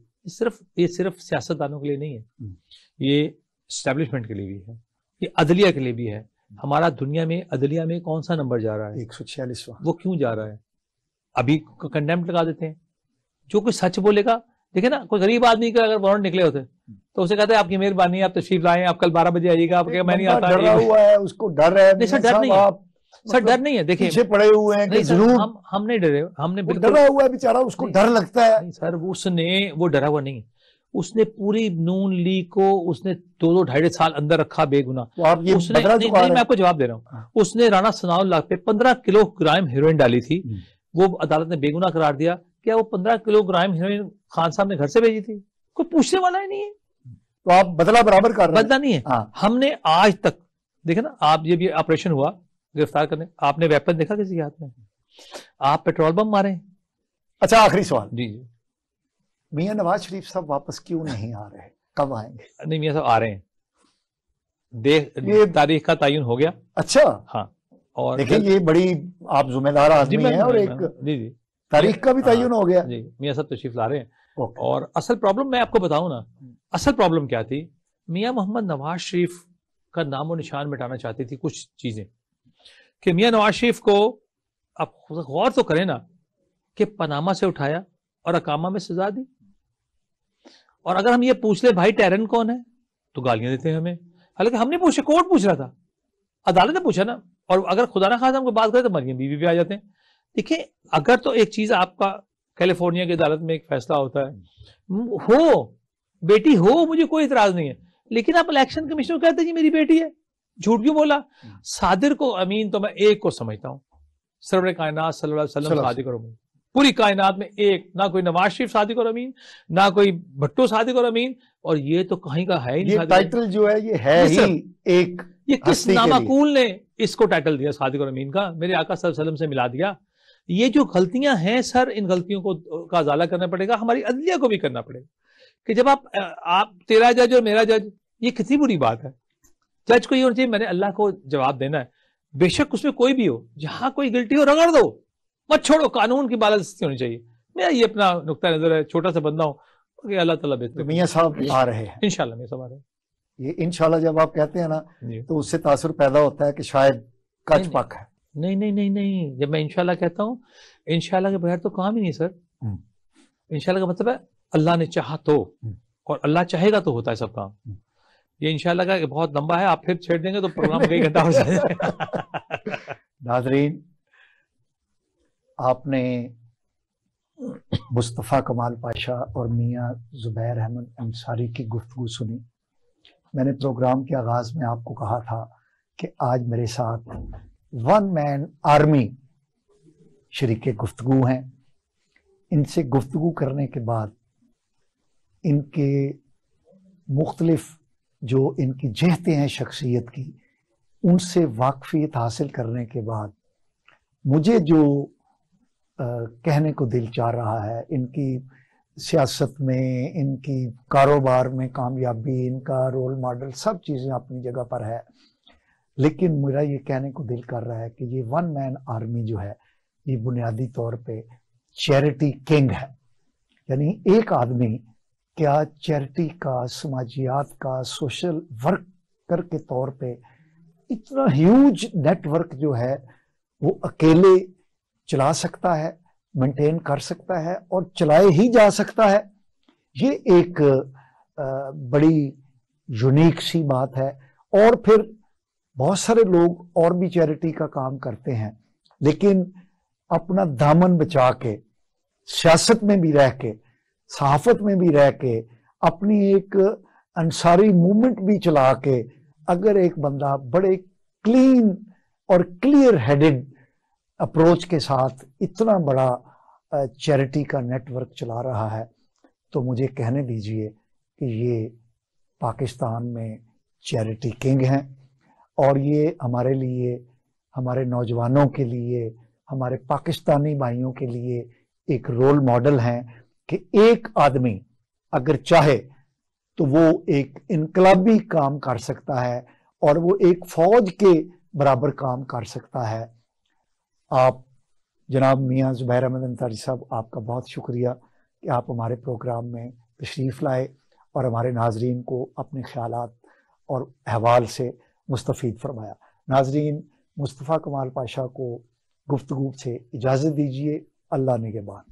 یہ صرف سیاستدانوں کے لیے نہیں ہے, یہ اسٹیبلشمنٹ کے لیے بھی ہے, یہ عدلیہ کے لیے بھی ہے. ہمارا دنیا میں عدلیہ میں کون سا نمبر جا رہا ہے؟ 146. وہ کیوں جا رہا ہے؟ ابھی کنڈیمٹ لگا دیتے ہیں. جو کوئی سچ بولے گا, دیکھیں نا, کوئی غریب آدمی کا اگر وارنٹ نکلے ہوتے تو اسے کہتے ہیں آپ کی مہربانی, آپ تشریف لائیں, آپ کل 12 بجے آئیے گا. آپ کہ میں نہیں آتا, ڈرا ہوا ہے, اس کو ڈر ہے. نہیں سر, ڈر نہیں ہے سر, ڈر نہیں ہے. دیکھیں پیچھے پڑے ہوئے ہیں کہ ضرور, ہم نہیں ڈرے, ہم نے بالکل ڈرا ہوا ہے بیچارہ, اس کو ڈر لگتا ہے. نہیں سر, اس نے وہ ڈرا ہوا نہیں, اس نے پوری نون لیگ کو اس نے 2-2.5 سال اندر رکھا بے گناہ. میں آپ کو جواب دے رہا ہوں, اس نے رانا ثناء اللہ پہ 15 کلو گرام ہیروئن ڈالی تھی, وہ عدالت نے بے گناہ قرار دیا. کیا وہ 15 کلو گرام ہیروئن خان صاحب نے گھر سے بھیجی تھی؟ کوئی پوچھنے والا ہی نہیں ہے. تو آپ بدلہ برابر کر رہے ہیں. بدلہ نہیں ہے. ہم نے آج تک دیکھیں نا, آپ یہ بھی آپریشن ہوا گرفتار کرنے, آپ نے ویپن دیکھا کسی کے ہاتھ میں؟ آپ پیٹرول بم مارے. اچھا آخری سوال, جی میاں نواز شریف صاحب واپس کیوں نہیں آ رہے, کب آئیں گے؟ نہیں میاں صاحب آ رہے ہیں, تاریخ کا تعین ہو گیا. اچھا ہاں, اور دیکھیں یہ بڑی آپ ذمہ دار آدمی ہیں, اور ایک تاریخ کا بھی تعین ہو گیا. جی میاں صاحب تشریف لا رہے ہیں. اور اصل پرابلم میں آپ کو بتاؤں نا, اصل پرابلم کیا تھی, میاں محمد نواز شریف کا نام و نشان مٹانا چاہتی تھی کچھ چیزیں, کہ میاں نواز شریف کو آپ غور تو کریں نا, کہ پاناما سے اٹھایا اور اقامہ میں سزا دی, اور اگر ہم یہ پوچھ لیں بھائی ٹیرن کون ہے تو گالیاں دیتے ہیں ہمیں, حالانکہ ہم نے پوچھا, کورٹ پوچھ رہا تھا, عدالت نے پوچھا نا. اور اگر خدا نہ خواستہ ہم کو بات کرے تو مریم بیوی بھی آ جاتے ہیں. دیکھیں اگر تو ایک چیز آپ کا کیلیفورنیا کی عدالت میں ایک فیصلہ ہوتا ہے, ہو بیٹی ہو, مجھے کوئی اعتراض نہیں ہے, لیکن آپ الیکشن کمیشن کو کہتے ہیں جی میری بیٹی ہے, جھوٹ کیوں بولا؟ صادر کو امین تو میں ایک کو سمجھتا ہوں, سرور کائنات صلی اللہ علیہ وسلم صادق اور امین. پوری کائنات میں ایک, نہ کوئی نواز شریف صادق اور امین, نہ کوئی بھٹو صادق اور امین, اور یہ تو کہیں کا ہے ہی نہیں. یہ ٹائٹل جو ہے یہ ہے ہی ایک, یہ کس نامعقول نے اس کو ٹائٹل دیا صادق اور امین کا؟ میرے آقا صلی اللہ علیہ وسلم سے ملا دیا. یہ جو غلطیاں ہیں سر, ان غلطیوں کو کا ازالہ کرنا پڑے گا, ہماری عدلیہ کو بھی کرنا پڑے گا. کہ جب آپ تیرا جج اور میرا جج, یہ کتنی بری بات ہے. جج کو یہ ہونا چاہیے میں نے اللہ کو جواب دینا ہے, بے شک اس میں کوئی بھی ہو, جہاں کوئی گلٹی ہو رگڑ دو, مت چھوڑو, قانون کی بالادستی ہونی چاہیے. میرا یہ اپنا نقطہ نظر ہے, چھوٹا سا بندہ ہوں کہ اللہ تعالیٰ بہتر. میاں صاحب آ رہے ہیں انشاءاللہ میاں صاحب آ رہے ہیں. یہ انشاءاللہ جب آپ کہتے ہیں نا جی. تو اس سے تاثر پیدا ہوتا ہے کہ شاید کچ پک ہے. نہیں نہیں نہیں نہیں, جب میں انشاءاللہ کہتا ہوں, انشاءاللہ کے بغیر تو کام ہی نہیں سر. انشاءاللہ کا مطلب ہے اللہ نے چاہا تو, اور اللہ چاہے گا تو ہوتا ہے سب کام. یہ انشاءاللہ کا بہت لمبا ہے, آپ پھر چھیڑ دیں گے تو پروگرام کئی گھنٹہ ہو جائے گا. ناظرین, آپ نے مصطفیٰ کمال پاشا اور میاں زبیر احمد انصاری کی گفتگو سنی. میں نے پروگرام کے آغاز میں آپ کو کہا تھا کہ آج میرے ساتھ ون مین آرمی شریک گفتگو ہیں. ان سے گفتگو کرنے کے بعد ان کے مختلف جو ان کی جہتیں ہیں شخصیت کی, ان سے واقفیت حاصل کرنے کے بعد مجھے جو کہنے کو دل چاہ رہا ہے, ان کی سیاست میں, ان کی کاروبار میں کامیابی, ان کا رول ماڈل, سب چیزیں اپنی جگہ پر ہے, لیکن میرا یہ کہنے کو دل کر رہا ہے کہ یہ ون مین آرمی جو ہے یہ بنیادی طور پہ چیریٹی کنگ ہے. یعنی ایک آدمی کیا چیریٹی کا, سماجیات کا, سوشل ورکر کے طور پہ اتنا ہیوج نیٹ ورک جو ہے وہ اکیلے چلا سکتا ہے, مینٹین کر سکتا ہے اور چلائے ہی جا سکتا ہے. یہ ایک بڑی یونیک سی بات ہے. اور پھر بہت سارے لوگ اور بھی چیریٹی کا کام کرتے ہیں, لیکن اپنا دامن بچا کے, سیاست میں بھی رہ کے, صحافت میں بھی رہ کے, اپنی ایک انصاری موومنٹ بھی چلا کے, اگر ایک بندہ بڑے کلین اور کلیئر ہیڈڈ اپروچ کے ساتھ اتنا بڑا چیریٹی کا نیٹ ورک چلا رہا ہے, تو مجھے کہنے دیجئے کہ یہ پاکستان میں چیریٹی کنگ ہیں. اور یہ ہمارے لیے, ہمارے نوجوانوں کے لیے, ہمارے پاکستانی بھائیوں کے لیے ایک رول ماڈل ہیں کہ ایک آدمی اگر چاہے تو وہ ایک انقلابی کام کر سکتا ہے اور وہ ایک فوج کے برابر کام کر سکتا ہے. آپ جناب میاں زبیر احمد انصاری صاحب, آپ کا بہت شکریہ کہ آپ ہمارے پروگرام میں تشریف لائے اور ہمارے ناظرین کو اپنے خیالات اور احوال سے مستفید فرمایا. ناظرین, مصطفیٰ کمال پاشا کو گفتگو سے اجازت دیجیے. اللہ نگہبان.